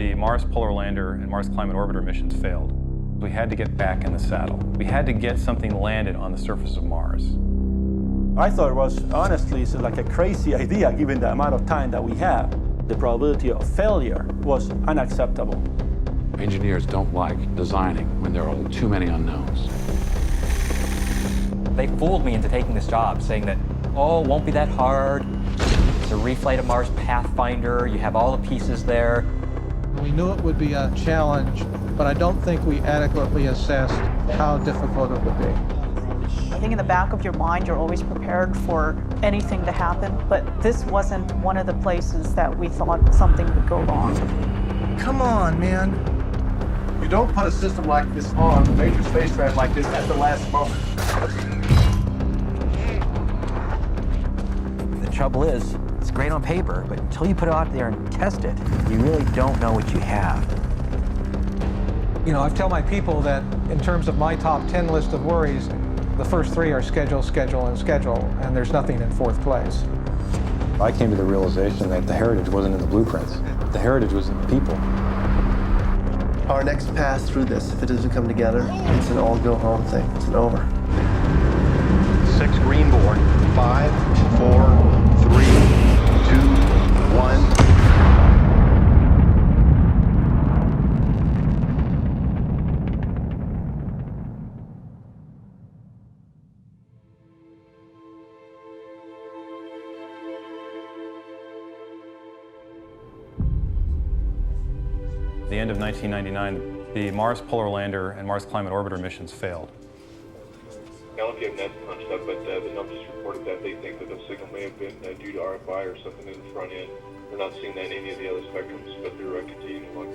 The Mars Polar Lander and Mars Climate Orbiter missions failed. We had to get back in the saddle. We had to get something landed on the surface of Mars. I thought it was honestly like a crazy idea given the amount of time that we have. The probability of failure was unacceptable. Engineers don't like designing when there are too many unknowns. They fooled me into taking this job, saying that, oh, it won't be that hard. It's a reflight of Mars Pathfinder. You have all the pieces there. We knew it would be a challenge, but I don't think we adequately assessed how difficult it would be. I think in the back of your mind, you're always prepared for anything to happen, but this wasn't one of the places that we thought something would go wrong. Come on, man. You don't put a system like this on a major spacecraft like this at the last moment. The trouble is, it's great on paper, but until you put it out there and test it, you really don't know what you have. You know, I've told my people that in terms of my top 10 list of worries, the first 3 are schedule, schedule, and schedule, and there's nothing in 4th place. I came to the realization that the heritage wasn't in the blueprints. The heritage was in the people. Our next pass through this, if it doesn't come together, it's an all-go-home thing. It's an over. 6 green board. 5, 4, 3, 2, 1. At the end of 1999, the Mars Polar Lander and Mars Climate Orbiter missions failed. I don't know if you have net punched up, but the numbers reported that they think that the signal may have been due to RFI or something in the front end. They're not seeing that in any of the other spectrums, but they're continuing to look.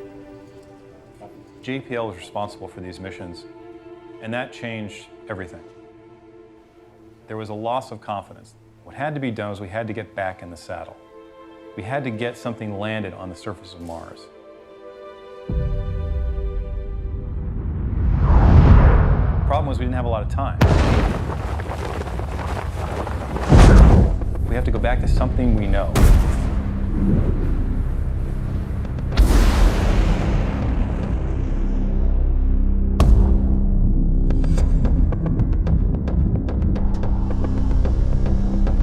JPL was responsible for these missions, and that changed everything. There was a loss of confidence. What had to be done was we had to get back in the saddle. We had to get something landed on the surface of Mars. The problem was we didn't have a lot of time. We have to go back to something we know.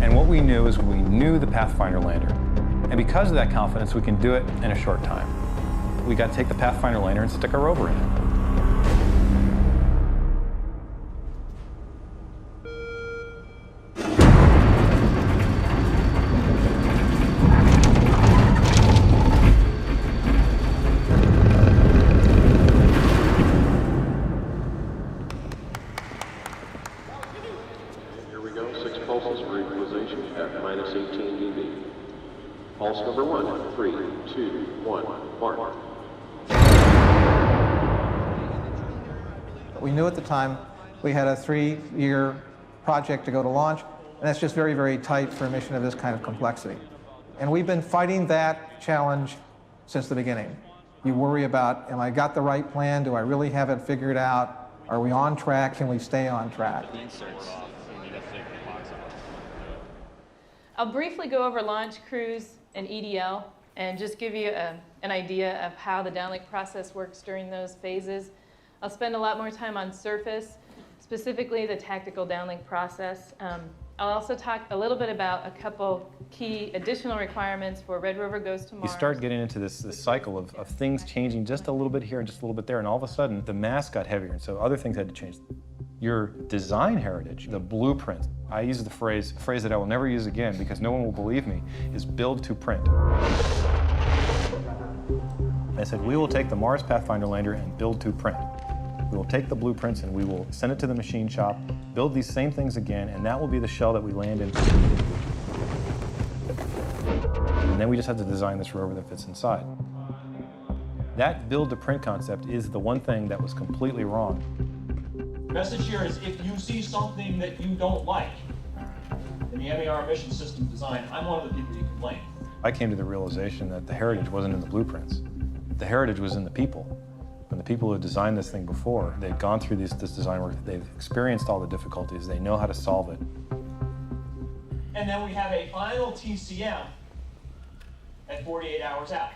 And what we knew is we knew the Pathfinder lander. And because of that confidence, we can do it in a short time. We got to take the Pathfinder lander and stick our rover in it. Here we go, 6 pulses for equalization at minus 18 dB. Pulse number 1, 3, 2, 1, mark. We knew at the time we had a 3-year project to go to launch, and that's just very, very tight for a mission of this kind of complexity. And we've been fighting that challenge since the beginning. You worry about, am I got the right plan? Do I really have it figured out? Are we on track? Can we stay on track? I'll briefly go over launch, cruise, and EDL, and just give you an idea of how the downlink process works during those phases. I'll spend a lot more time on surface, specifically the tactical downlink process. I'll also talk a little bit about a couple key additional requirements for Red Rover Goes to Mars. You start getting into this cycle of things changing just a little bit here and just a little bit there, and all of a sudden the mass got heavier, and so other things had to change. Your design heritage, the blueprint, I use the phrase that I will never use again because no one will believe me, is build to print. I said, we will take the Mars Pathfinder lander and build to print. We will take the blueprints and we will send it to the machine shop, build these same things again, and that will be the shell that we land in. And then we just have to design this rover that fits inside. That build to print concept is the one thing that was completely wrong. Message here is if you see something that you don't like in the MER mission system design, I'm one of the people you can blame. I came to the realization that the heritage wasn't in the blueprints. The heritage was in the people. And the people who had designed this thing before, they've gone through this design work, they've experienced all the difficulties, they know how to solve it. And then we have a final TCM at 48 hours out.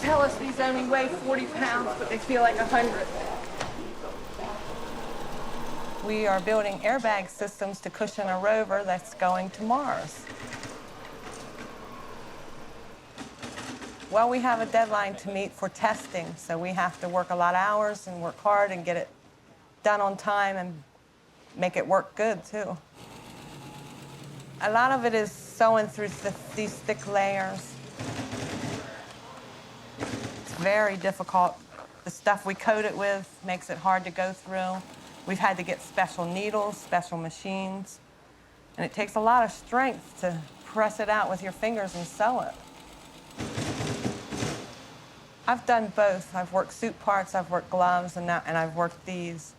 tell us these only weigh 40 pounds, but they feel like 100. We are building airbag systems to cushion a rover that's going to Mars. Well, we have a deadline to meet for testing, so we have to work a lot of hours and work hard and get it done on time and make it work good, too. A lot of it is sewing through these thick layers. It's very difficult. The stuff we coat it with makes it hard to go through. We've had to get special needles, special machines, and it takes a lot of strength to press it out with your fingers and sew it. I've done both. I've worked suit parts, I've worked gloves, and I've worked these.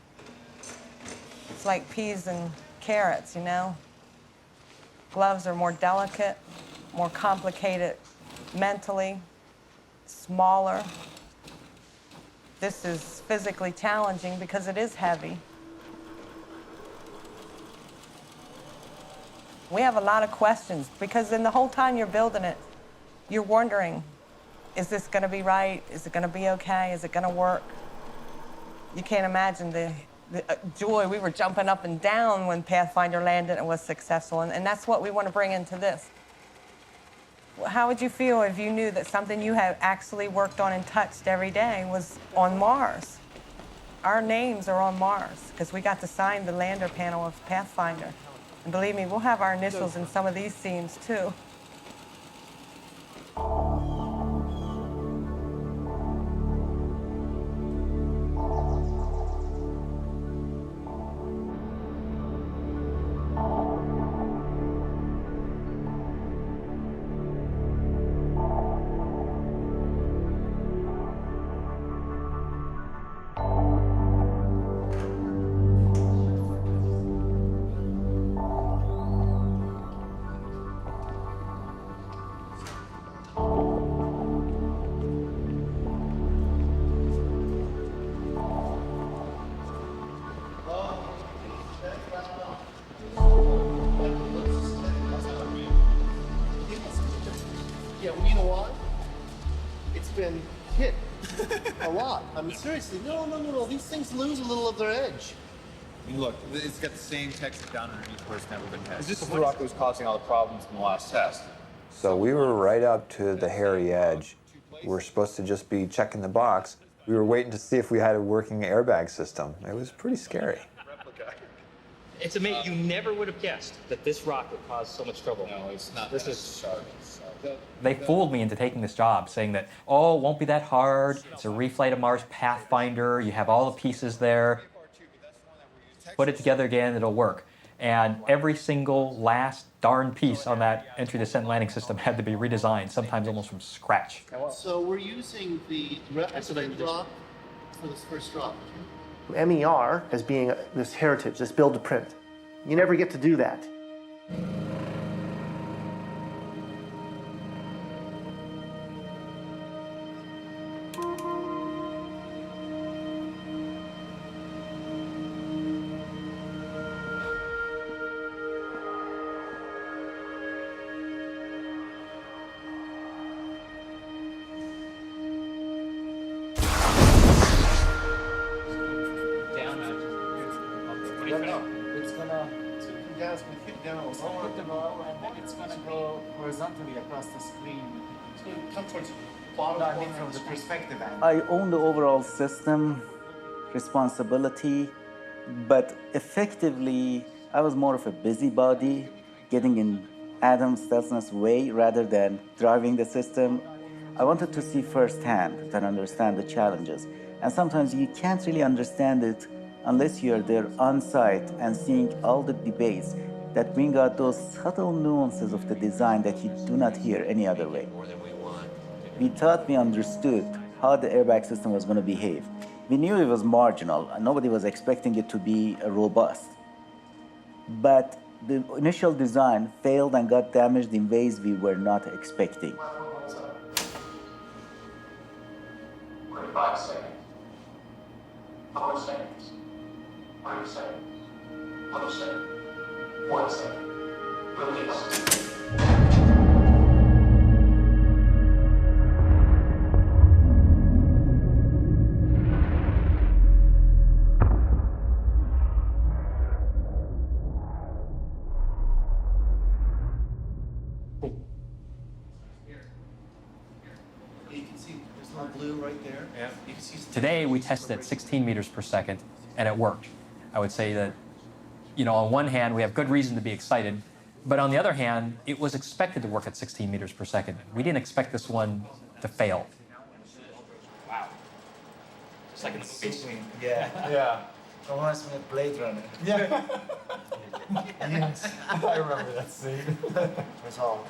It's like peas and carrots, you know? Gloves are more delicate, more complicated mentally, smaller. This is physically challenging because it is heavy. We have a lot of questions because in the whole time you're building it, you're wondering, is this going to be right? Is it going to be okay? Is it going to work? You can't imagine the joy. We were jumping up and down when Pathfinder landed and was successful, and that's what we want to bring into this. How would you feel if you knew that something you have actually worked on and touched every day was on Mars? Our names are on Mars because we got to sign the lander panel of Pathfinder. And believe me, we'll have our initials in some of these scenes, too. Been hit a lot. I mean, seriously, no. These things lose a little of their edge. I mean, look, it's got the same texture down underneath where it's never been tested. This is the rock that was causing all the problems in the last test. So we were right up to the hairy edge. We were supposed to just be checking the box. We were waiting to see if we had a working airbag system. It was pretty scary. It's amazing. You never would have guessed that this rock would cause so much trouble. No, it's not. This is sharp. They fooled me into taking this job, saying that, oh, it won't be that hard. It's a reflight of Mars Pathfinder. You have all the pieces there. Put it together again, it'll work. And every single last darn piece on that entry, descent, landing system had to be redesigned, sometimes almost from scratch. So we're using the replicant drop for this first drop. MER as being this heritage, this build to print. You never get to do that. I own the overall system, responsibility, but effectively, I was more of a busybody, getting in Adam Stelzner's way rather than driving the system. I wanted to see firsthand and understand the challenges. And sometimes you can't really understand it unless you're there on site and seeing all the debates that bring out those subtle nuances of the design that you do not hear any other way. We thought we understood how the airbag system was going to behave. We knew it was marginal, and nobody was expecting it to be robust. But the initial design failed and got damaged in ways we were not expecting. 45 seconds. 4 seconds. 3 seconds. 2 seconds. 1 second. Release. there. Yeah. You can see Today, we tested at 16 meters per second, and it worked. I would say that, on one hand, we have good reason to be excited, but on the other hand, it was expected to work at 16 meters per second. We didn't expect this one to fail. Wow. It's like a movie. Yeah. Yeah. Reminds me of Blade Runner. Yeah. Yes. I remember that scene. Resolve.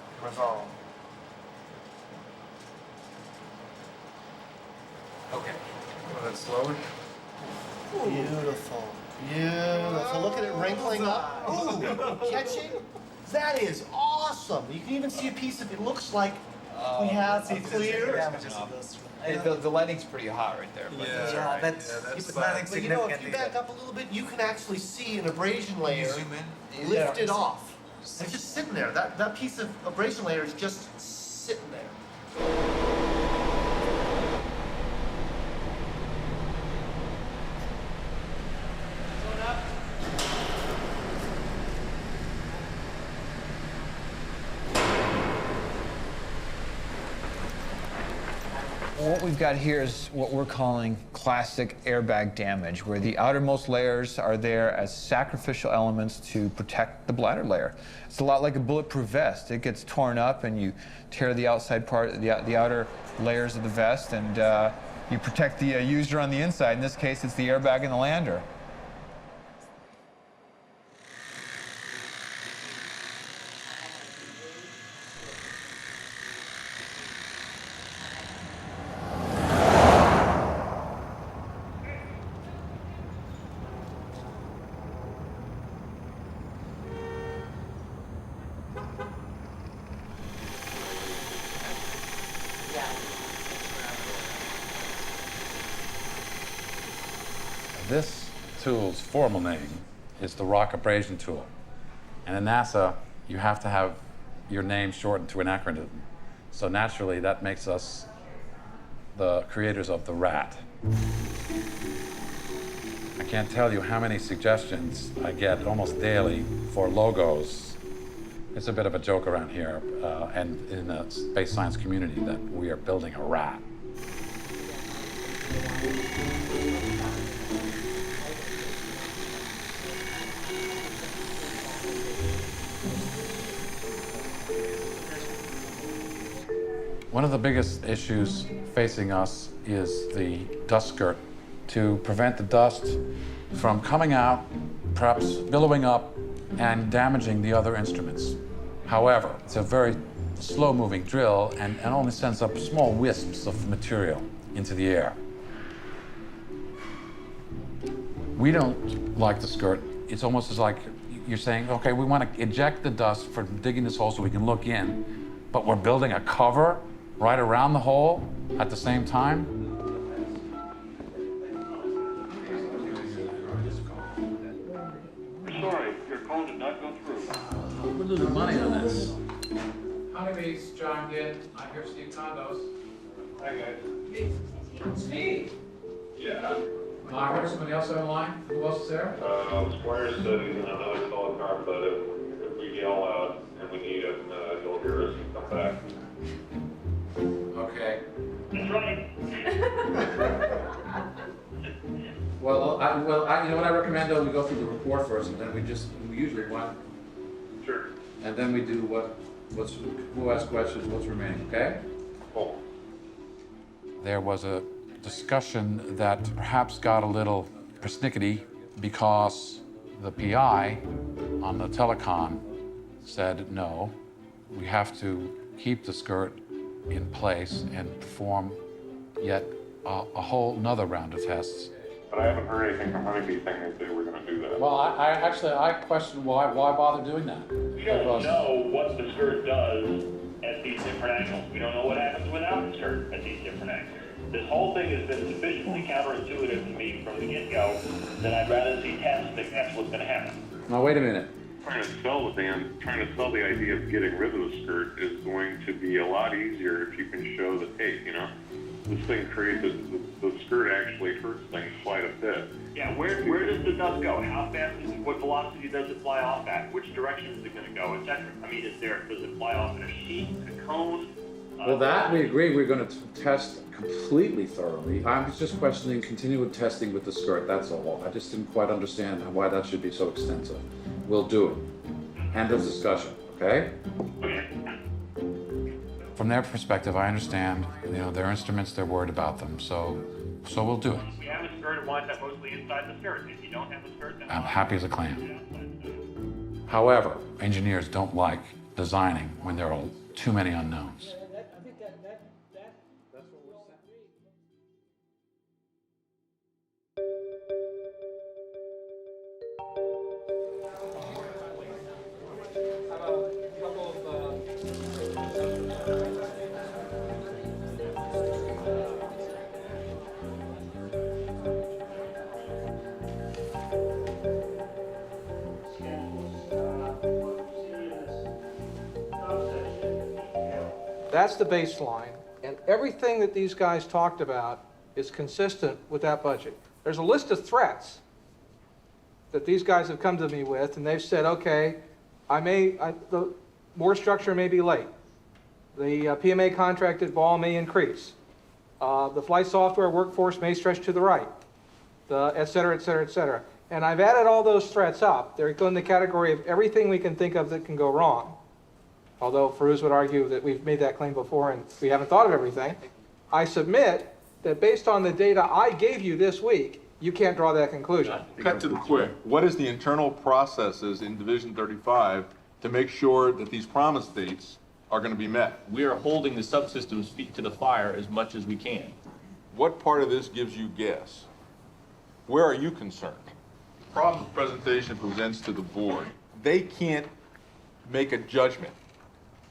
Okay. A little slower. Beautiful. Beautiful. Look at it wrinkling up. Ooh, catching. That is awesome. You can even see a piece of it. Looks like we have a clear. The lighting's pretty hot right there. But that's all right. That's But if you back up a little bit, you can actually see an abrasion layer lifted off. It's just sitting there. That piece of abrasion layer is just sitting there. What we've got here is what we're calling classic airbag damage, where the outermost layers are there as sacrificial elements to protect the bladder layer. It's a lot like a bulletproof vest. It gets torn up and you tear the outside part, the outer layers of the vest, and you protect the user on the inside. In this case, it's the airbag and the lander. This tool's formal name is the rock abrasion tool. And in NASA, you have to have your name shortened to an acronym. So naturally, that makes us the creators of the RAT. I can't tell you how many suggestions I get almost daily for logos. It's a bit of a joke around here and in the space science community that we are building a RAT. One of the biggest issues facing us is the dust skirt. To prevent the dust from coming out, perhaps billowing up, and damaging the other instruments. However, it's a very slow-moving drill and only sends up small wisps of material into the air. We don't like the skirt. It's almost as like you're saying, okay, we want to eject the dust from digging this hole so we can look in, but we're building a cover right around the hole at the same time. Sorry, your call did not go through. We're losing money on this. Honeybees, John Gitt. I'm here, Steve Condos. Hi, guys. Steve. Yeah. I heard somebody else on the line. Who else is there? Squire said he's in another solid car, but if we yell out and we need him, he'll hear us and come back. Okay. That's right. Well, you know what I recommend though? We go through the report first, and then we usually want. Sure. And then we do who asks questions, what's remaining, okay? Cool. There was a discussion that perhaps got a little persnickety because the PI on the telecom said, no, we have to keep the skirt in place and perform yet a whole nother round of tests. But I haven't heard anything from Honeybee saying that they were going to do that. Well, I question why bother doing that? We don't know what the skirt does at these different angles. We don't know what happens without the skirt at these different angles. This whole thing has been sufficiently counterintuitive to me from the get-go that I'd rather see tests if that's what's going to happen. Now, wait a minute. Trying to sell the idea of getting rid of the skirt is going to be a lot easier if you can show that, hey, this thing creates the skirt actually hurts things quite a bit. Yeah, where does the dust go? How fast what velocity does it fly off at? Which direction is it going to go, etc.? I mean, does it fly off in a sheet, a cone? Well, that we agree we're going to test completely thoroughly. I'm just questioning continual testing with the skirt, that's all. I just didn't quite understand why that should be so extensive. We'll do it. End of discussion, okay? From their perspective, I understand, their instruments, they're worried about them, so we'll do it. We have a skirt and want that mostly inside the skirt. If you don't have a skirt, then I'm happy as a clam. However, engineers don't like designing when there are too many unknowns. That's the baseline, and everything that these guys talked about is consistent with that budget. There's a list of threats that these guys have come to me with, and they've said, okay, the more structure may be late. The PMA contracted ball may increase. The flight software workforce may stretch to the right, et cetera, et cetera, et cetera. And I've added all those threats up. They're in the category of everything we can think of that can go wrong. Although Farouz would argue that we've made that claim before and we haven't thought of everything. I submit that based on the data I gave you this week, you can't draw that conclusion. Cut to the quick. What is the internal processes in Division 35 to make sure that these promise dates are going to be met? we are holding the subsystems feet to the fire as much as we can. What part of this gives you gas? Where are you concerned? The problem the presentation presents to the board, they can't make a judgment.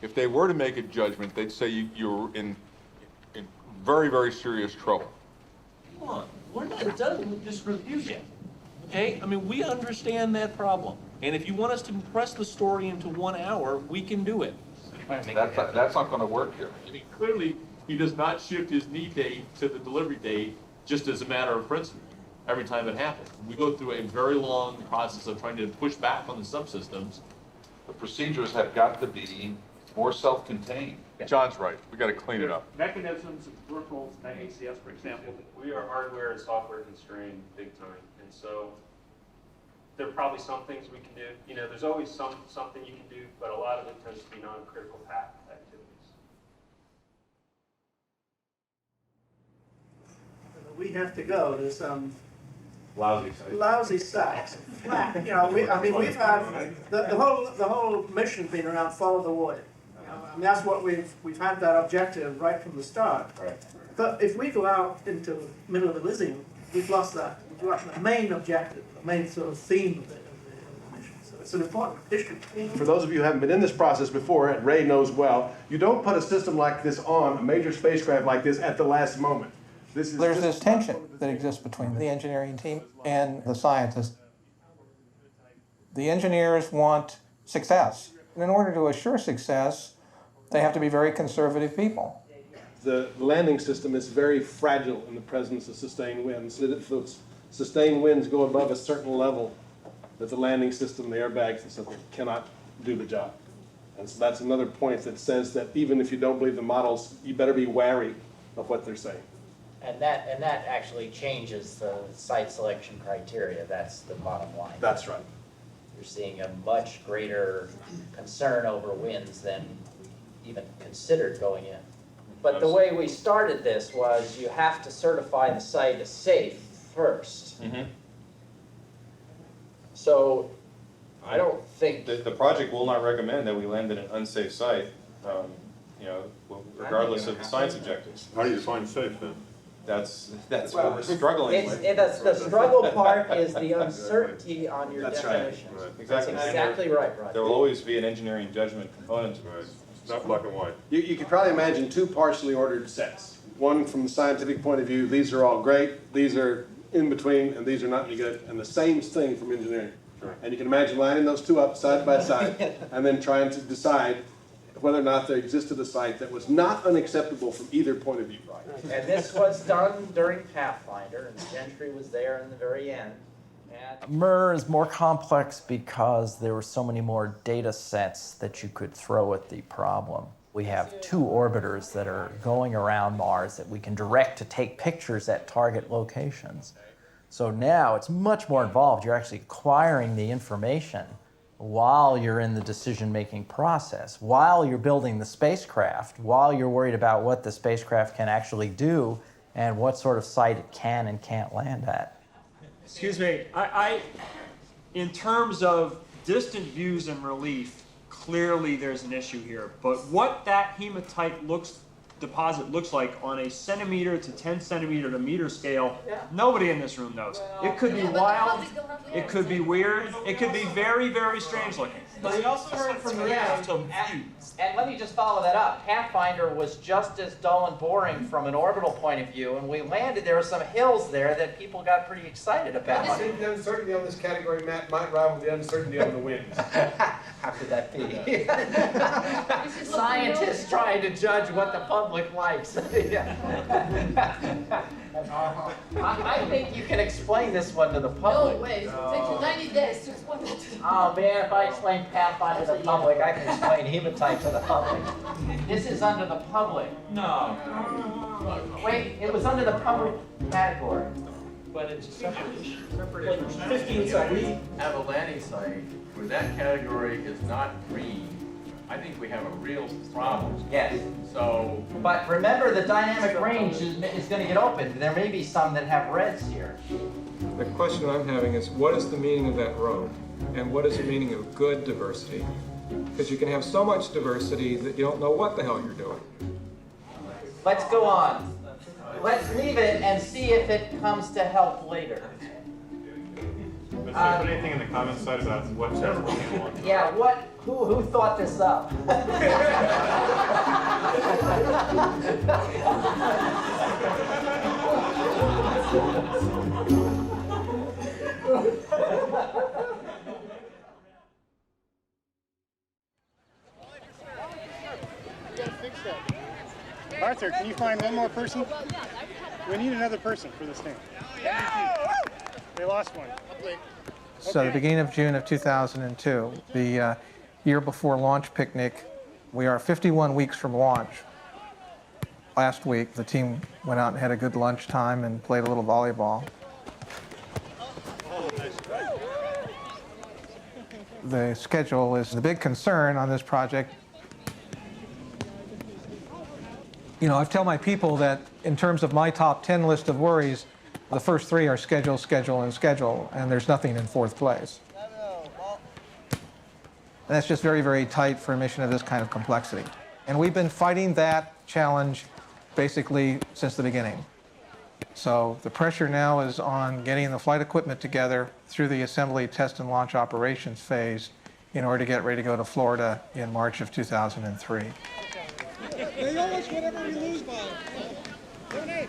If they were to make a judgment, they'd say you're in very, very serious trouble. Come on, we're not done with this review yet, okay? I mean, we understand that problem. And if you want us to compress the story into 1 hour, we can do it. That's not going to work here. I mean, clearly, he does not shift his need date to the delivery date just as a matter of principle every time it happens. We go through a very long process of trying to push back on the subsystems. The procedures have got to be more self-contained. John's right. We got to clean it up. Mechanisms and peripherals, ACS, for example. We are hardware and software constrained big time, and so there are probably some things we can do. There's always something you can do, but a lot of it tends to be non-critical path activities. We have to go to some Lousy sites. We've had the whole mission's been around follow the water. That's what we've had that objective right from the start. Right. But if we go out into the middle of Elysium, we've lost that. We've lost the main objective, the main sort of theme of the mission. So it's an important issue. For those of you who haven't been in this process before, and Ray knows well, you don't put a system like this on a major spacecraft like this at the last moment. There's this tension that exists between the engineering team and the scientists. The engineers want success. And in order to assure success, they have to be very conservative people. The landing system is very fragile in the presence of sustained winds. If those sustained winds go above a certain level, that the landing system, the airbags and stuff cannot do the job. And so that's another point that says that even if you don't believe the models, you better be wary of what they're saying. And that actually changes the site selection criteria. That's the bottom line. That's right. You're seeing a much greater concern over winds than we even considered going in. But the way we started this was you have to certify the site as safe first. Mm-hmm. So I don't think the project will not recommend that we land in an unsafe site, regardless of the science objectives. How do you define safe then? That's what we're struggling with. The struggle part is the uncertainty on your definition. Right. Exactly. That's exactly right, Roger. There will always be an engineering judgment component to it. It's not black and white. You can probably imagine two partially ordered sets. One from the scientific point of view, these are all great, these are in between, and these are not any good. And the same thing from engineering. Sure. And you can imagine lining those two up side by side and then trying to decide whether or not there existed a site that was not unacceptable from either point of view. And this was done during Pathfinder, and Gentry was there in the very end. MER is more complex because there were so many more data sets that you could throw at the problem. We have 2 orbiters that are going around Mars that we can direct to take pictures at target locations. So now it's much more involved. You're actually acquiring the information while you're in the decision-making process, while you're building the spacecraft, while you're worried about what the spacecraft can actually do and what sort of site it can and can't land at. Excuse me, in terms of distant views and relief, clearly there's an issue here. But what that hematite deposit looks like on a centimeter to 10 centimeter to meter scale, nobody in this room knows. It could be wild, it could be weird, it could be very, very strange looking. But we also heard from and let me just follow that up. Pathfinder was just as dull and boring from an orbital point of view, and we landed, there were some hills there that people got pretty excited about. I think the uncertainty on this category, Matt, might rival the uncertainty on the winds. How could that be? Scientists trying to judge what the public likes. I think you can explain this one to the public. No way. It takes you 90 days to explain that to the Oh man, if I explain Pathfinder to the public, I can explain hematite to the public. This is under the public. No. Wait, it was under the public category. But it's a separate issue. Like 15 seconds. We have a landing site where that category is not green. I think we have a real problem. Yes. So. But remember, the dynamic range is going to get open. There may be some that have reds here. The question I'm having is, what is the meaning of that row? And what is the meaning of good diversity? Because you can have so much diversity that you don't know what the hell you're doing. Let's go on. Let's leave it and see if it comes to help later. But should I put anything in the comments side about what's working on? Yeah, who thought this up? Arthur, can you find one more person? We need another person for this thing. They lost one. So the beginning of June of 2002, the year before launch picnic, we are 51 weeks from launch. Last week, the team went out and had a good lunch time and played a little volleyball. The schedule is the big concern on this project. You know, I've told my people that in terms of my top 10 list of worries, the first 3 are schedule, schedule, and schedule, and there's nothing in 4th place. And that's just very, very tight for a mission of this kind of complexity. And we've been fighting that challenge basically since the beginning. So the pressure now is on getting the flight equipment together through the assembly, test, and launch operations phase in order to get ready to go to Florida in March of 2003. They owe us whatever we lose by. Donate.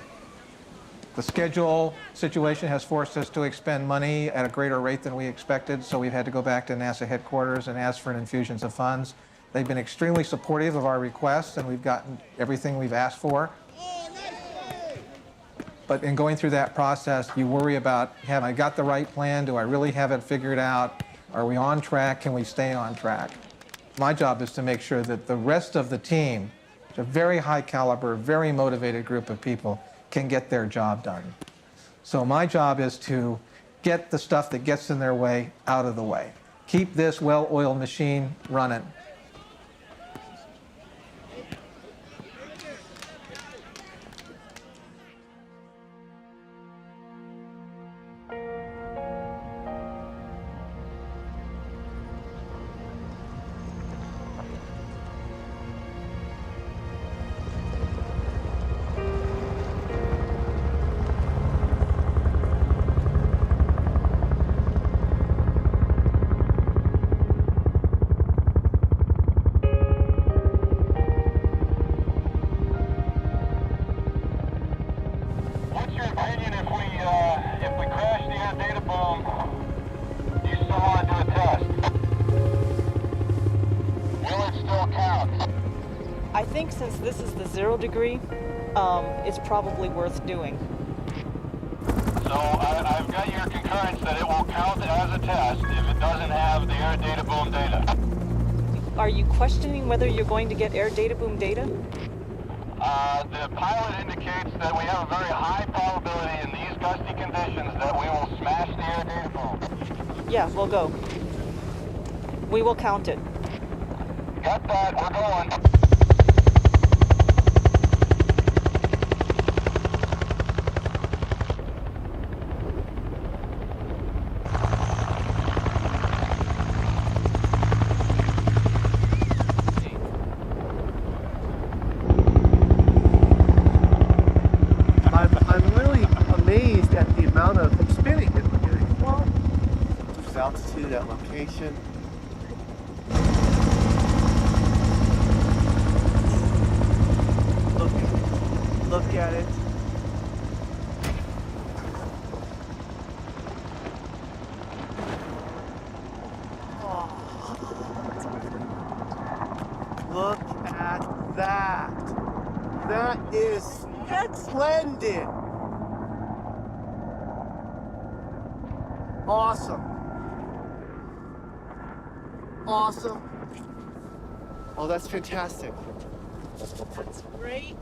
The schedule situation has forced us to expend money at a greater rate than we expected, so we've had to go back to NASA headquarters and ask for infusions of funds. They've been extremely supportive of our requests, and we've gotten everything we've asked for. But in going through that process, you worry about, have I got the right plan? Do I really have it figured out? Are we on track? Can we stay on track? My job is to make sure that the rest of the team, it's a very high caliber, very motivated group of people, can get their job done. So my job is to get the stuff that gets in their way out of the way. Keep this well-oiled machine running. I think since this is the 0 degree, it's probably worth doing. So I've I've got your concurrence that it will count as a test if it doesn't have the air data boom data. Are you questioning whether you're going to get air data boom data? The pilot indicates that we have a very high probability in these gusty conditions that we will smash the air data boom. Yeah, we'll go. We will count it. Got that, we're going. I'm really amazed at the amount of spinning that we're getting. There's altitude at location. Look at it. Look at that. That is splendid. Awesome. Awesome. Oh, that's fantastic. That's great.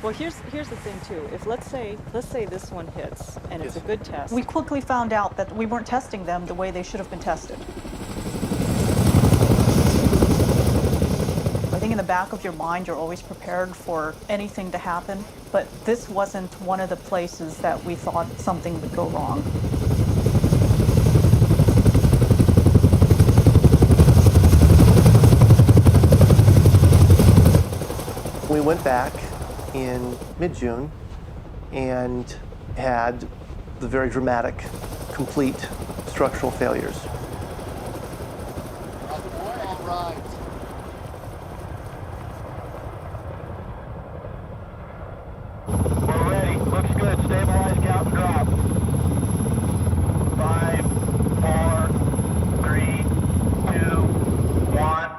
Well, here's the thing too. If let's say this one hits and it's a good test. We quickly found out that we weren't testing them the way they should have been tested. I think in the back of your mind, you're always prepared for anything to happen, but this wasn't one of the places that we thought something would go wrong. We went back in mid-June and had the very dramatic, complete structural failures. All right. We're ready. Looks good. Stabilize, count, and drop. 5, 4, 3, 2, 1.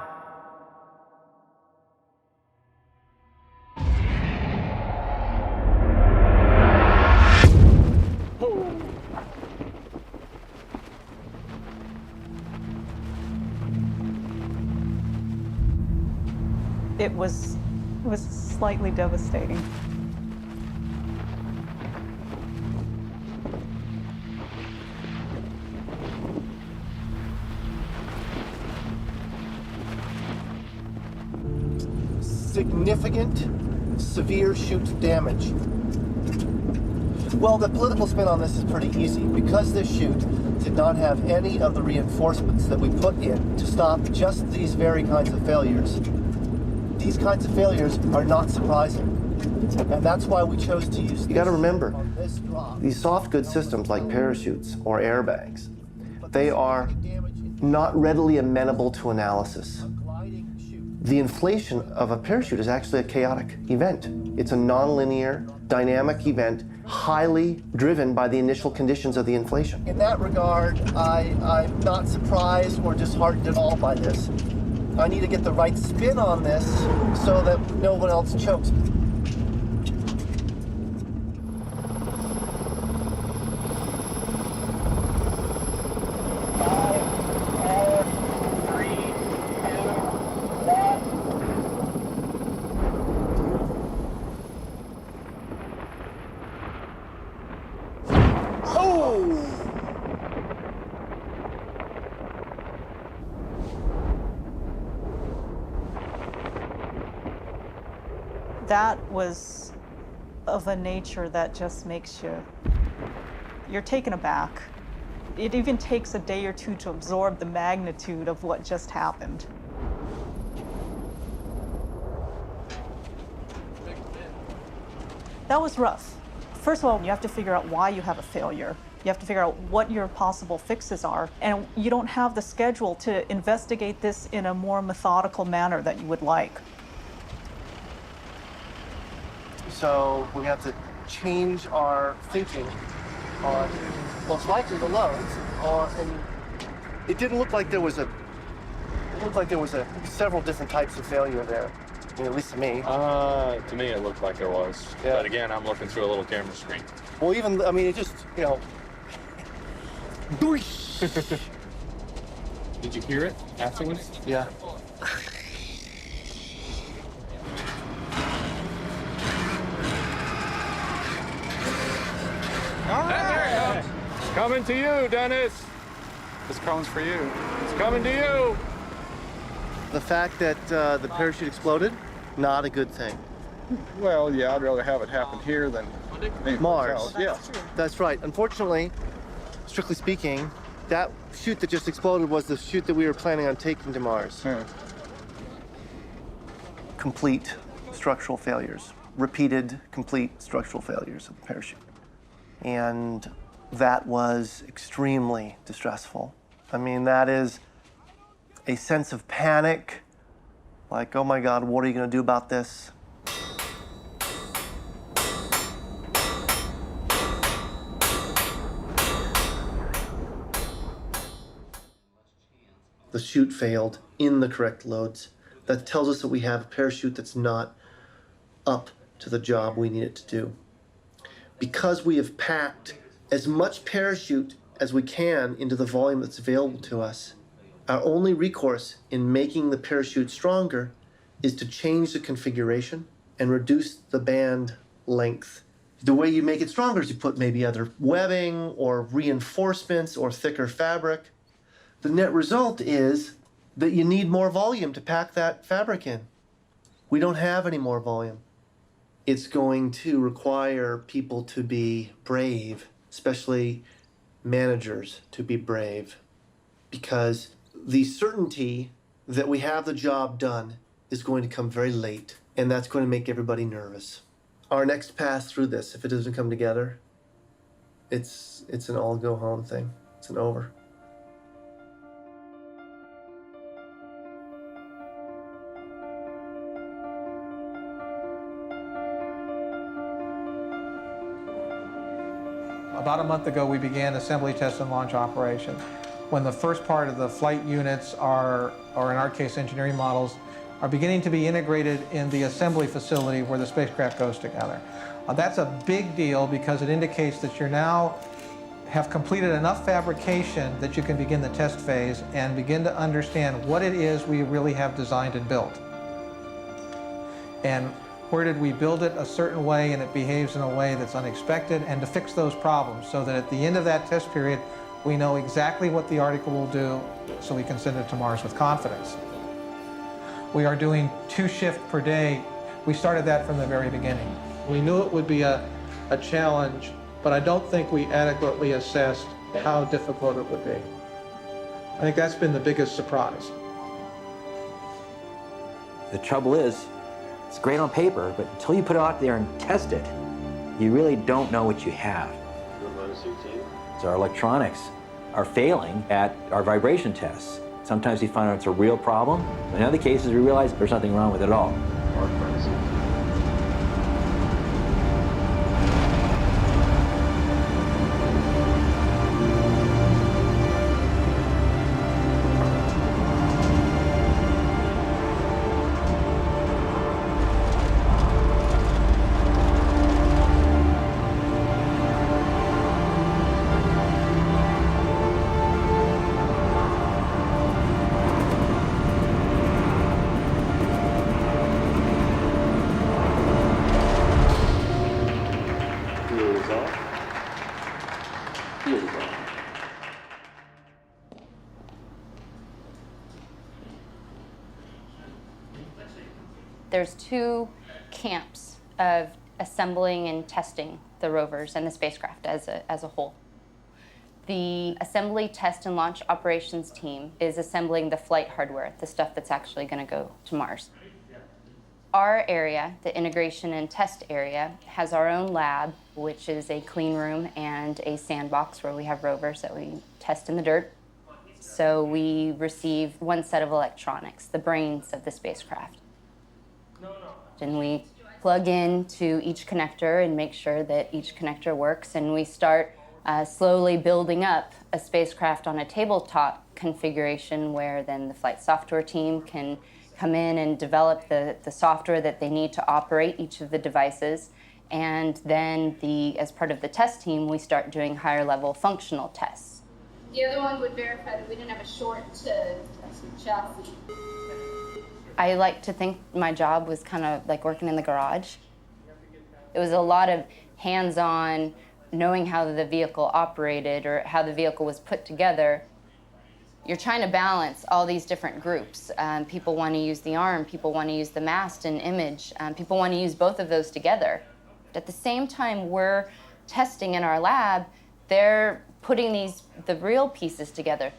It was slightly devastating. Significant, severe chute damage. Well, the political spin on this is pretty easy. Because this chute did not have any of the reinforcements that we put in to stop just these very kinds of failures, these kinds of failures are not surprising. And that's why we chose to use. You got to remember, these soft goods systems like parachutes or airbags, they are not readily amenable to analysis. The inflation of a parachute is actually a chaotic event. It's a nonlinear, dynamic event, highly driven by the initial conditions of the inflation. In that regard, I'm not surprised or disheartened at all by this. I need to get the right spin on this so that no one else chokes. That was of a nature that just makes you're taken aback. It even takes a day or two to absorb the magnitude of what just happened. That was rough. First of all, you have to figure out why you have a failure. You have to figure out what your possible fixes are, and you don't have the schedule to investigate this in a more methodical manner that you would like. So we have to change our thinking on most likely the loads. And it didn't look like there was several different types of failure there. I mean, at least to me. To me, it looked like there was. Yeah. But again, I'm looking through a little camera screen. Well, even, I mean, it just, you know. Did you hear it afterwards? Yeah. All right. It's coming to you, Dennis. This cone's for you. It's coming to you. The fact that the parachute exploded, not a good thing. Well, yeah, I'd rather have it happen here than Mars. else. Yeah. That's right. Unfortunately, strictly speaking, that chute that just exploded was the chute that we were planning on taking to Mars. Complete structural failures. Repeated, complete structural failures of the parachute. And that was extremely distressful. I mean, that is a sense of panic, like, oh my God, what are you going to do about this? The chute failed in the correct loads. That tells us that we have a parachute that's not up to the job we need it to do. Because we have packed as much parachute as we can into the volume that's available to us, our only recourse in making the parachute stronger is to change the configuration and reduce the band length. The way you make it stronger is you put maybe other webbing or reinforcements or thicker fabric. The net result is that you need more volume to pack that fabric in. We don't have any more volume. It's going to require people to be brave, especially managers to be brave, because the certainty that we have the job done is going to come very late, and that's going to make everybody nervous. Our next pass through this, if it doesn't come together, it's an all go home thing. It's an over. About a month ago, we began assembly, test, and launch operations. When the first part of the flight units are, or in our case, engineering models, are beginning to be integrated in the assembly facility where the spacecraft goes together. That's a big deal because it indicates that you now have completed enough fabrication that you can begin the test phase and begin to understand what it is we really have designed and built. And where did we build it a certain way and it behaves in a way that's unexpected, and to fix those problems so that at the end of that test period, we know exactly what the article will do so we can send it to Mars with confidence. We are doing 2 shifts per day. We started that from the very beginning. We knew it would be a challenge, but I don't think we adequately assessed how difficult it would be. I think that's been the biggest surprise. The trouble is, it's great on paper, but until you put it out there and test it, you really don't know what you have. So our electronics are failing at our vibration tests. Sometimes we find out it's a real problem. In other cases, we realize there's nothing wrong with it at all. There's 2 camps of assembling and testing the rovers and the spacecraft as a whole. The assembly, test, and launch operations team is assembling the flight hardware, the stuff that's actually going to go to Mars. Our area, the integration and test area, has our own lab which is a clean room and a sandbox where we have rovers that we test in the dirt. So we receive one set of electronics, the brains of the spacecraft. And we plug into each connector and make sure that each connector works, and we start slowly building up a spacecraft on a tabletop configuration where then the flight software team can come in and develop the software that they need to operate each of the devices. And then as part of the test team, we start doing higher level functional tests. The other one would verify that we didn't have a short to chassis. I like to think my job was kind of like working in the garage. It was a lot of hands-on, knowing how the vehicle operated or how the vehicle was put together. You're trying to balance all these different groups. People want to use the arm, people want to use the mast and image, people want to use both of those together. At the same time we're testing in our lab, they're putting the real pieces together.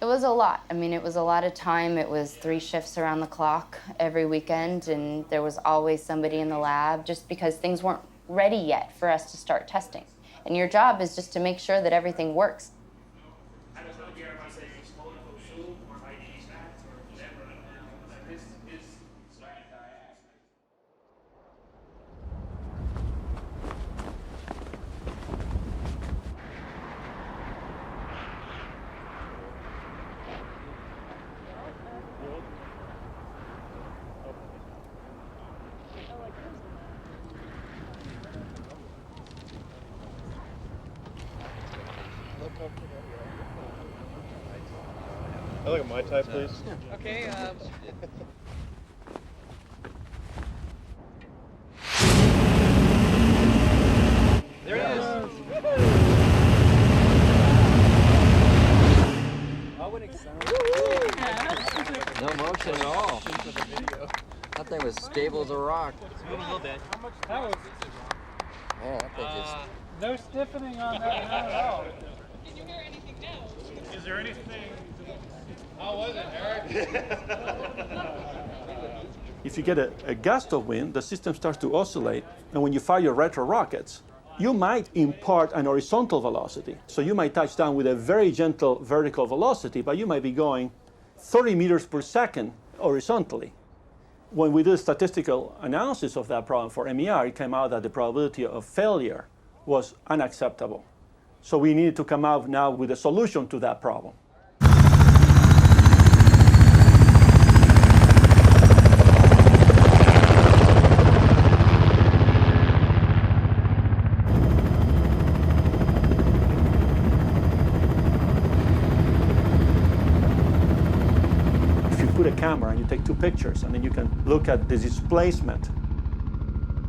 It was a lot. I mean, it was a lot of time. It was 3 shifts around the clock every weekend, and there was always somebody in the lab just because things weren't ready yet for us to start testing. And your job is just to make sure that everything works. I look at my type, please. Okay. There it is. No motion at all. That thing was stable as a rock. A little bit. Yeah, that thing just... No stiffening on that at all. Did you hear anything now? Is there anything? How was it, Eric? If you get a gust of wind, the system starts to oscillate, and when you fire your retro rockets, you might impart an horizontal velocity. So you might touch down with a very gentle vertical velocity, but you might be going 30 meters per second horizontally. When we did statistical analysis of that problem for MER, it came out that the probability of failure was unacceptable. So we needed to come out now with a solution to that problem. Put a camera and you take 2 pictures, and then you can look at the displacement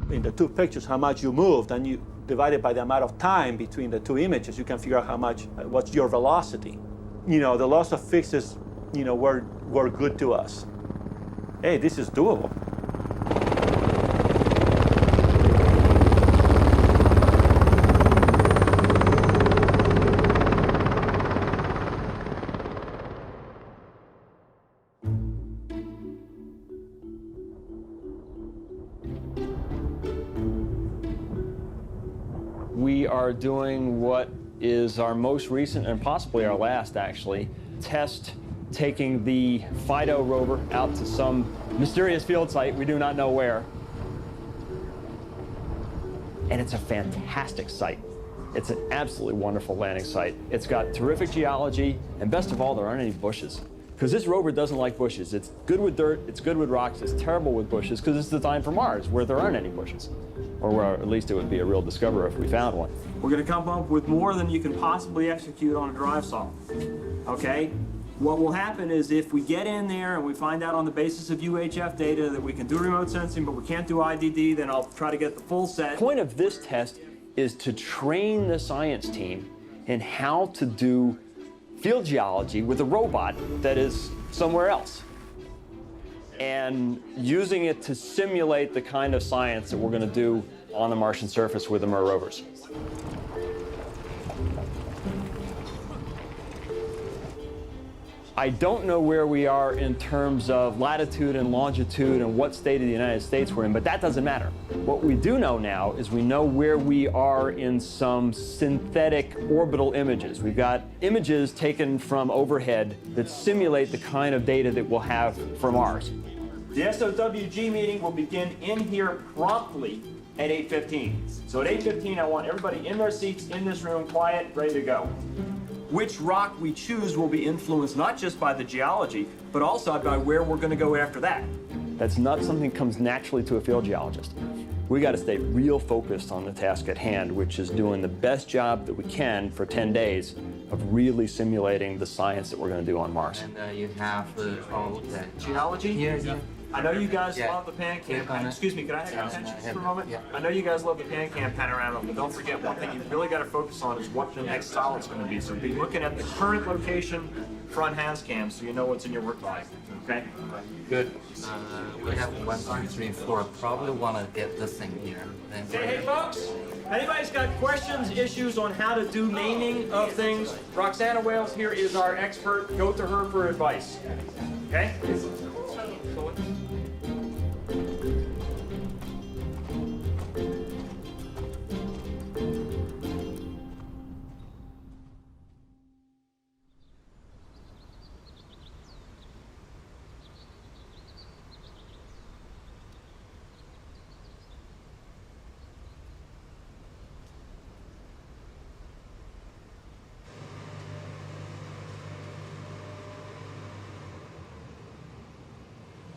in the 2 pictures, how much you moved, and you divide it by the amount of time between the 2 images. You can figure out what's your velocity. You know, the loss of fixes, were good to us. Hey, this is doable. We are doing what is our most recent and possibly our last, actually, test taking the FIDO rover out to some mysterious field site, we do not know where. And it's a fantastic site. It's an absolutely wonderful landing site. It's got terrific geology, and best of all, there aren't any bushes. Because this rover doesn't like bushes. It's good with dirt, it's good with rocks, it's terrible with bushes, because it's designed for Mars, where there aren't any bushes. Or where at least it would be a real discovery if we found one. We're going to come up with more than you can possibly execute on a drive saw. Okay? What will happen is if we get in there and we find out on the basis of UHF data that we can do remote sensing, but we can't do IDD, then I'll try to get the full set. The point of this test is to train the science team in how to do field geology with a robot that is somewhere else, and using it to simulate the kind of science that we're going to do on the Martian surface with the MER rovers. I don't know where we are in terms of latitude and longitude and what state of the United States we're in, but that doesn't matter. What we do know now is we know where we are in some synthetic orbital images. We've got images taken from overhead that simulate the kind of data that we'll have from Mars. The SOWG meeting will begin in here promptly at 8:15. So at 8:15, I want everybody in their seats, in this room, quiet, ready to go. Which rock we choose will be influenced not just by the geology, but also by where we're going to go after that. That's not something that comes naturally to a field geologist. We got to stay real focused on the task at hand, which is doing the best job that we can for 10 days of really simulating the science that we're going to do on Mars. And you have all the geology? Yeah. I know you guys love the PanCam. Excuse me, can I have your attention just for a moment? Yeah. I know you guys love the PanCam panorama, but don't forget one thing you've really got to focus on is what the next solid's going to be. So be looking at the current location front has cam so you know what's in your work body. Okay? Good. We have 1, 2, 3, 4. Probably want to get this thing here. Hey folks, anybody's got questions, issues on how to do naming of things? Roxana Wales here is our expert. Go to her for advice. Okay?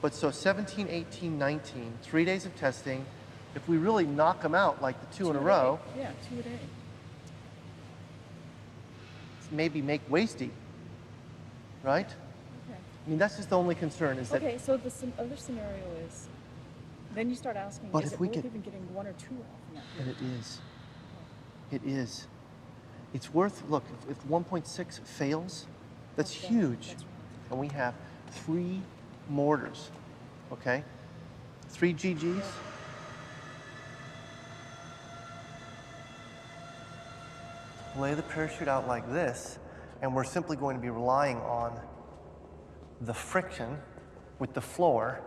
But so 17, 18, 19, 3 days of testing. If we really knock them out like the two in a row, yeah, 2 a day. Maybe make wasty, right? Okay. I mean, that's just the only concern is that. Okay, so the other scenario is, then you start asking, But is if it we worth could- even getting 1 or 2 off in that And period? it is. It is. It's worth, look, if 1.6 fails, that's huge. And we have 3 mortars, okay? 3 GGs. Lay the parachute out like this, and we're simply going to be relying on the friction with the floor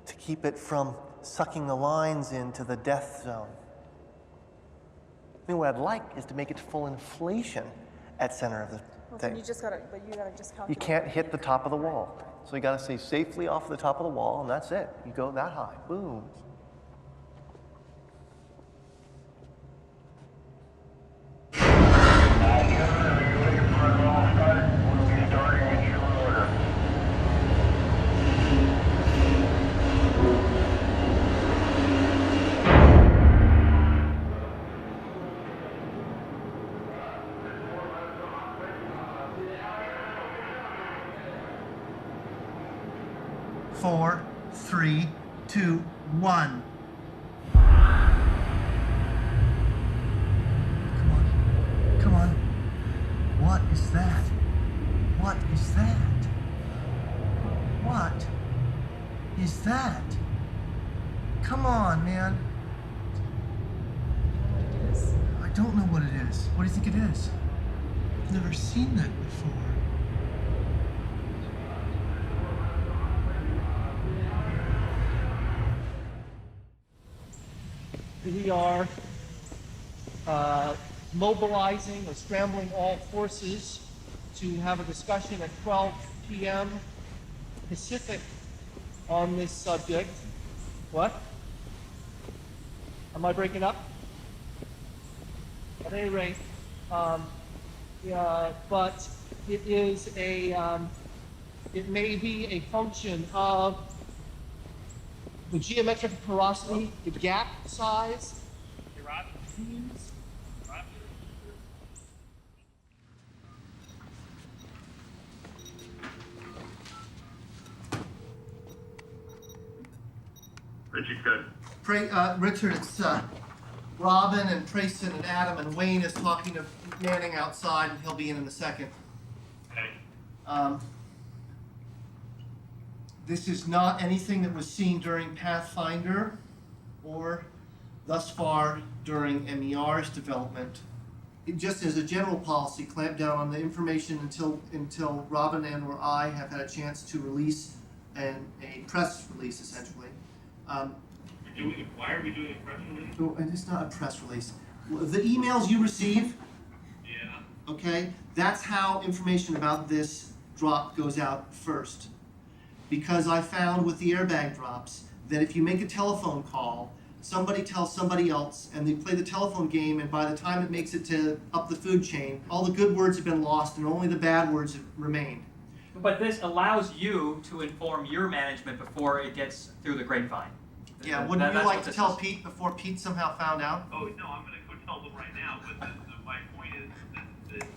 to keep it from sucking the lines into the death zone. I mean, what I'd like is to make it full inflation at center of the Well, then thing. you just gotta, but you gotta just You calculate. can't hit the top of the wall. So you gotta stay safely off the top of the wall, and that's it. You go that high, boom. Four, 3, 2, 1. Come on. What is that? What is that? What is that? Come on, man. I don't know what it is. What do you think it is? I've never seen that before. We are mobilizing or scrambling all forces to have a discussion at 12 p.m. Pacific on this subject. What? Am I breaking up? At any rate, yeah, but it is a, it may be a function of the geometric porosity, the gap size. Richie's good. Richard, it's Robin and Trayson and Adam and Wayne is talking to Manning outside, and he'll be in a second. Okay. This is not anything that was seen during Pathfinder or thus far during MER's development. just as a general policy, clamp down on the information until Robin and or I have had a chance to release a press release, essentially. Why are we doing a press release? Oh, and it's not a press release. The emails you receive, okay, that's how information about this drop goes out first. Because I found with the airbag drops that if you make a telephone call, somebody tells somebody else, and they play the telephone game, and by the time it makes it to up the food chain, all the good words have been lost and only the bad words have remained. But this allows you to inform your management before it gets through the grapevine. Yeah, wouldn't you like to tell Pete before Pete somehow found out? Oh, no, I'm going to go tell them right now, but my point is that,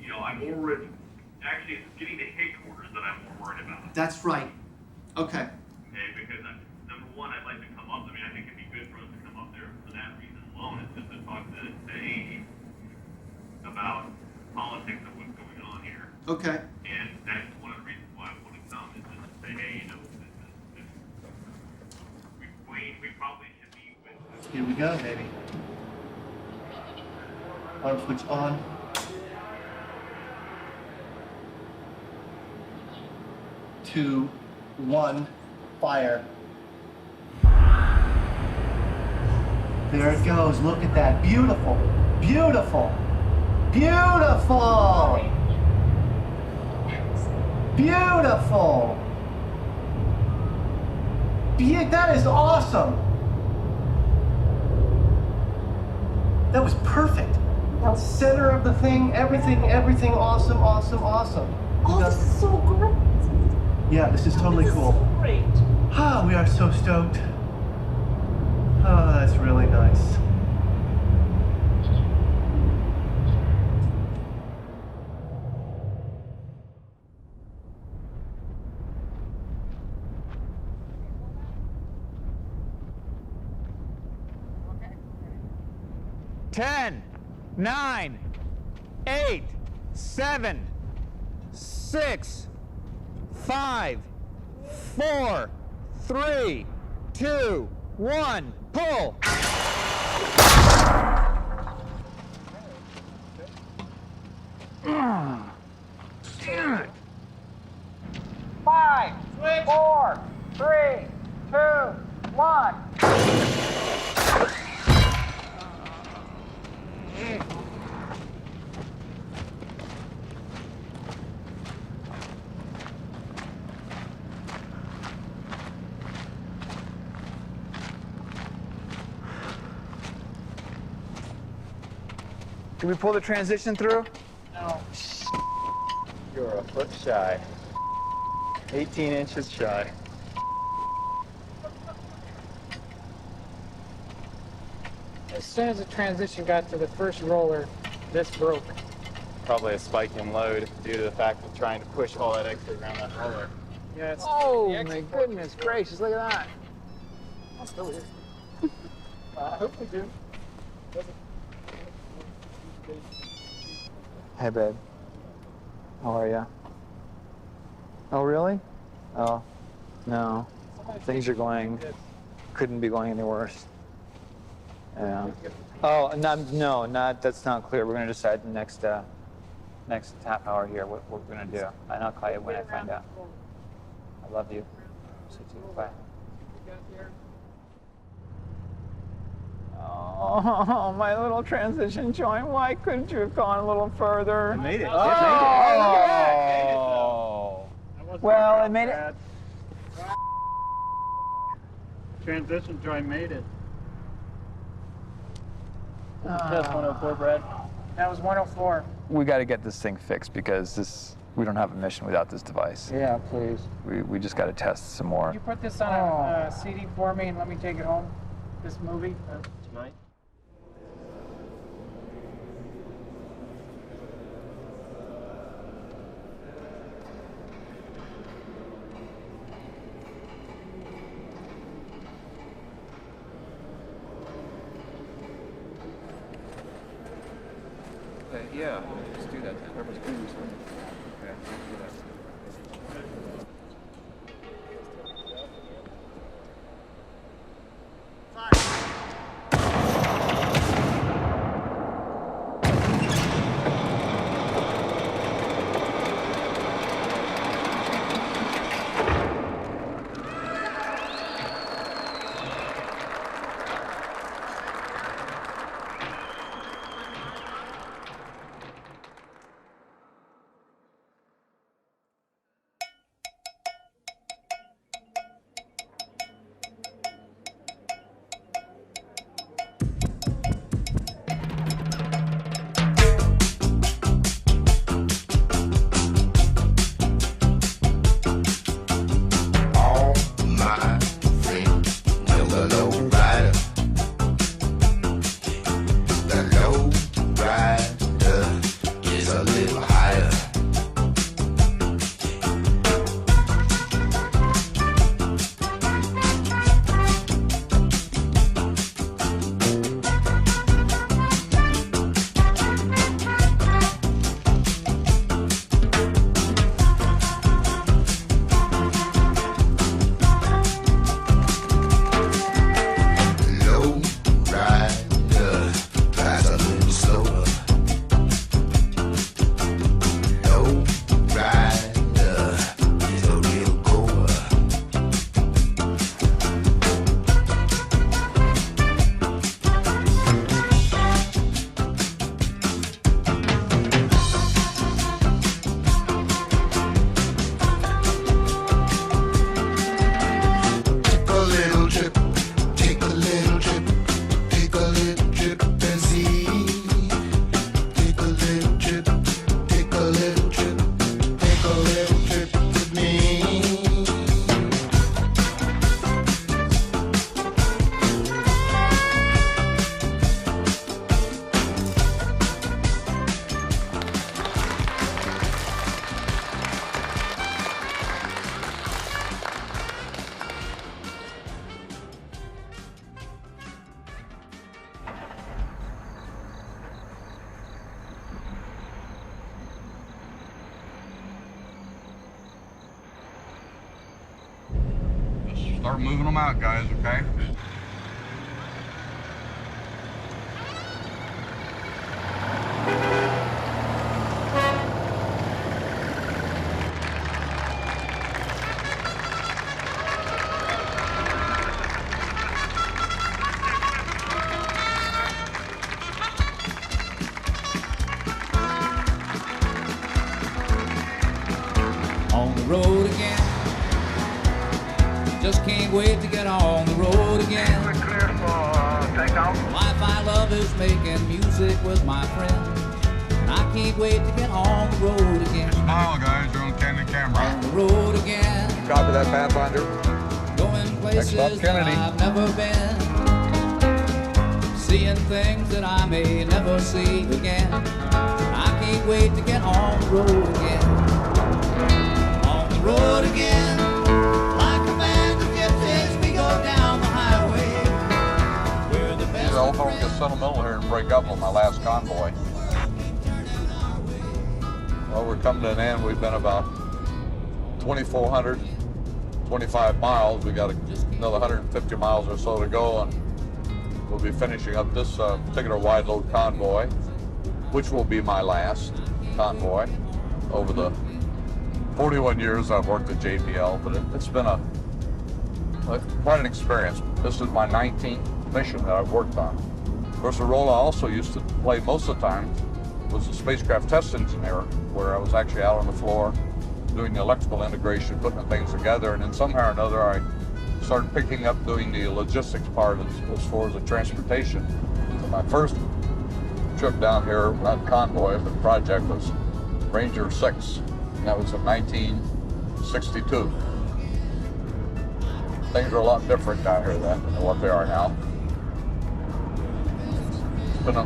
you know, I'm more worried, actually it's getting to headquarters that I'm more worried about. That's right. Okay. Okay, because number one, I'd like to come up, I mean, I think it'd be good for us to come up there for that reason alone, is just to talk to Amy about politics of what's going on here. Okay. And that's one of the reasons why I want to come, is just to say, hey, you know, we probably should be with. Here we go, baby. Arm switch on. Two, one, fire. There it goes. Look at that. Beautiful. Beautiful. Beautiful. Beautiful. That is awesome. That was perfect. Center of the thing, everything awesome, awesome, awesome. Oh, this is so great. Yeah, this is totally cool. So great. Ah, we are so stoked. Oh, that's really nice. Ten, 9, 8, 7, 6, 5, 4, 3, 2, 1, pull! Damn it! 5, 4, 3, 2, 1. Can we pull the transition through? No. You're a foot shy. 18 inches shy. As soon as the transition got to the first roller, this broke. Probably a spike in load due to the fact of trying to push all that extra around that roller. Yeah, it's Oh my goodness gracious, look at that. That's so weird. I hope we do. Hey babe. How are ya? Oh really? Oh, no. Things are couldn't be going any worse. Yeah. Oh, no, that's not clear. We're gonna decide the next half hour here what we're gonna do. And I'll call you when I find out. I love you. Bye. Oh, my little transition joint. Why couldn't you have gone a little further? You made it. Oh. Well, it made it. Transition joint made it. That's 104, Brad. That was 104. We got to get this thing fixed because we don't have a mission without this device. Yeah, please. We just got to test some more. Can you put this on a CD for me and let me take it home? This movie? Tonight? Yeah, just do that then. Okay, let's do that. Start moving them out, guys, okay? On the road again. Just can't wait to get on the road again. We're clear for takeoff. The life I love is making music with my friends. And I can't wait to get on the road again. Smile, guys, you're on candid camera. On the road again. Copy that, Pathfinder. Going places Next stop, that Kennedy. I've never been. Seeing things that I may never see again. I can't wait to get on the road again. On the road again. Like a band of gypsies, we go down the highway. Where the best I hope I don't get sentimental here and break up on my last convoy. Well, we're coming to an end. We've been about 2,425 miles. We got another 150 miles or so to go, and we'll be finishing up this particular wide load convoy, which will be my last convoy over the 41 years I've worked at JPL, but it's been quite an experience. This is my 19th mission that I've worked on. Of course, the role I also used to play most of the time was a spacecraft test engineer, where I was actually out on the floor doing the electrical integration, putting the things together, and then somehow or another I started picking up doing the logistics part as far as the transportation. So my first trip down here, not convoy, but project, was Ranger 6, and that was in 1962. Things are a lot different down here than what they are now. It's been a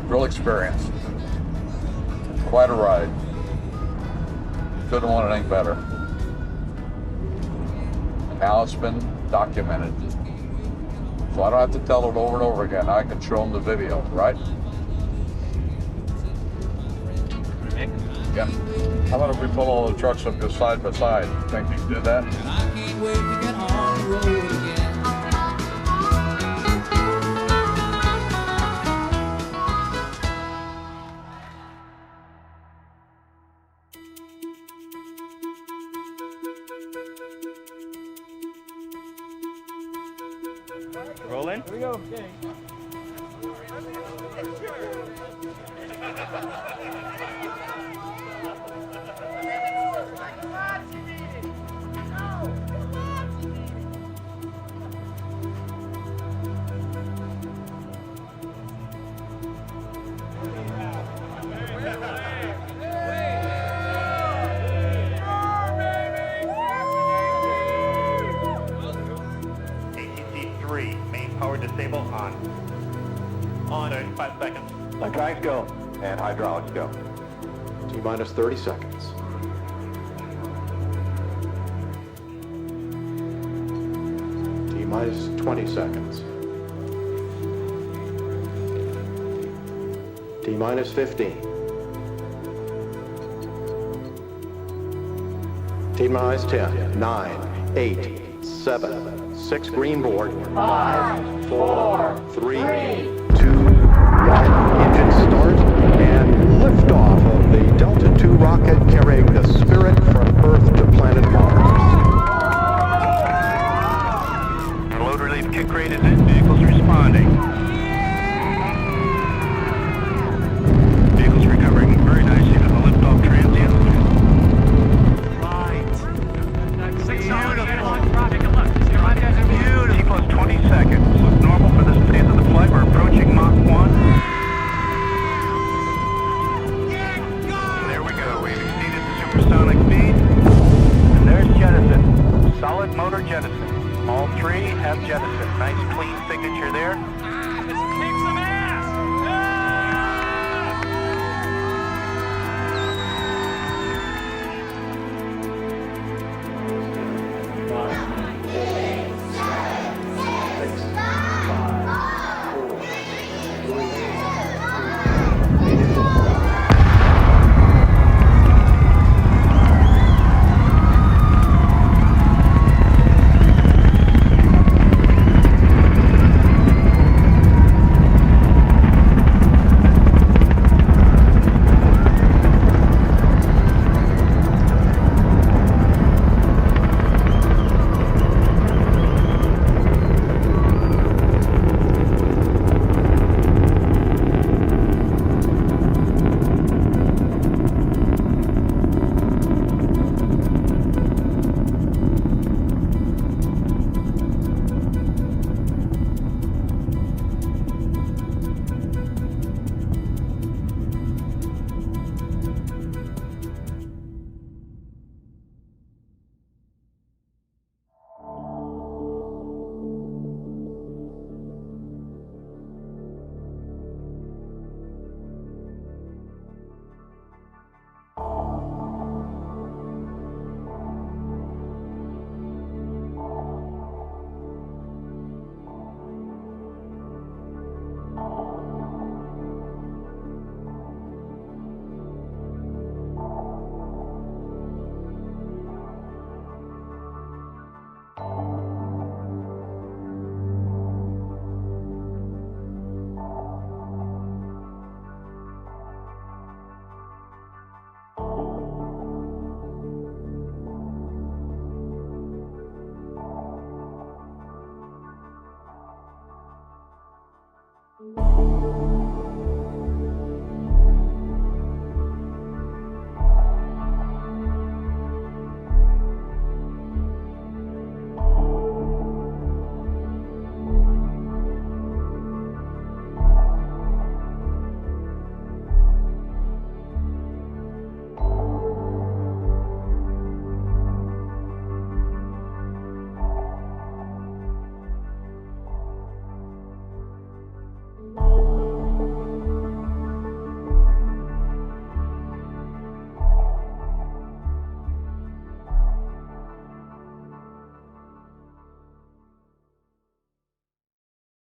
real experience. Quite a ride. Couldn't want anything better. And now it's been documented. So I don't have to tell it over and over again. I can show them the video, right? Yeah. How about if we pull all the trucks up just side by side? Think you can do that? I can't wait to get on the road again. Rolling? Here we go. Okay. ATC 3, main power disable on. On 35 seconds. Electronics go. And hydraulics go. T-minus 30 seconds. T-minus 20 seconds. T-minus 15. T-minus 10, 9, 8, 7, 6 green board. 5, 4, 3,